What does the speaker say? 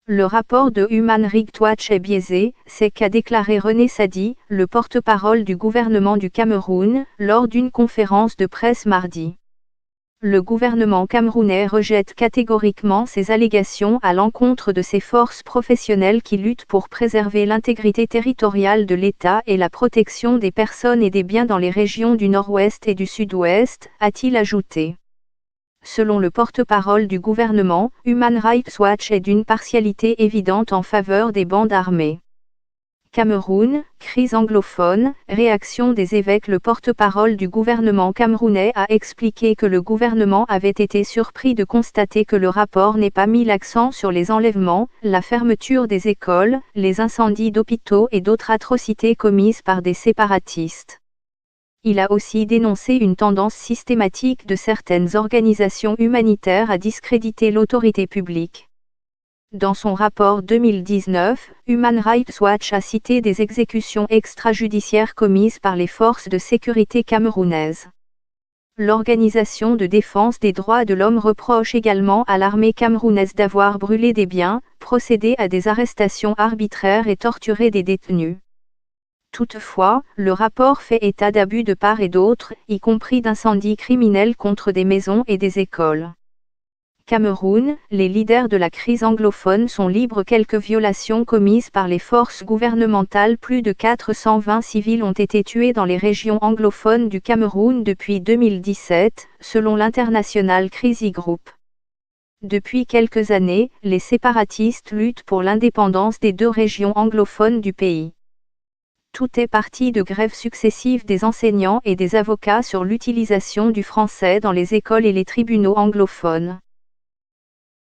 Le rapport de Human Rights Watch est biaisé, c'est qu'a déclaré René Sadi, le porte-parole du gouvernement du Cameroun, lors d'une conférence de presse mardi. Le gouvernement camerounais rejette catégoriquement ces allégations à l'encontre de ces forces professionnelles qui luttent pour préserver l'intégrité territoriale de l'État et la protection des personnes et des biens dans les régions du Nord-Ouest et du Sud-Ouest, a-t-il ajouté. Selon le porte-parole du gouvernement, Human Rights Watch est d'une partialité évidente en faveur des bandes armées. Cameroun, crise anglophone, réaction des évêques. Le porte-parole du gouvernement camerounais a expliqué que le gouvernement avait été surpris de constater que le rapport n'ait pas mis l'accent sur les enlèvements, la fermeture des écoles, les incendies d'hôpitaux et d'autres atrocités commises par des séparatistes. Il a aussi dénoncé une tendance systématique de certaines organisations humanitaires à discréditer l'autorité publique. Dans son rapport 2019, Human Rights Watch a cité des exécutions extrajudiciaires commises par les forces de sécurité camerounaises. L'Organisation de défense des droits de l'homme reproche également à l'armée camerounaise d'avoir brûlé des biens, procédé à des arrestations arbitraires et torturé des détenus. Toutefois, le rapport fait état d'abus de part et d'autre, y compris d'incendies criminels contre des maisons et des écoles. Cameroun, les leaders de la crise anglophone sont libres. Quelques violations commises par les forces gouvernementales. Plus de 420 civils ont été tués dans les régions anglophones du Cameroun depuis 2017, selon l'International Crisis Group. Depuis quelques années, les séparatistes luttent pour l'indépendance des deux régions anglophones du pays. Tout est parti de grèves successives des enseignants et des avocats sur l'utilisation du français dans les écoles et les tribunaux anglophones.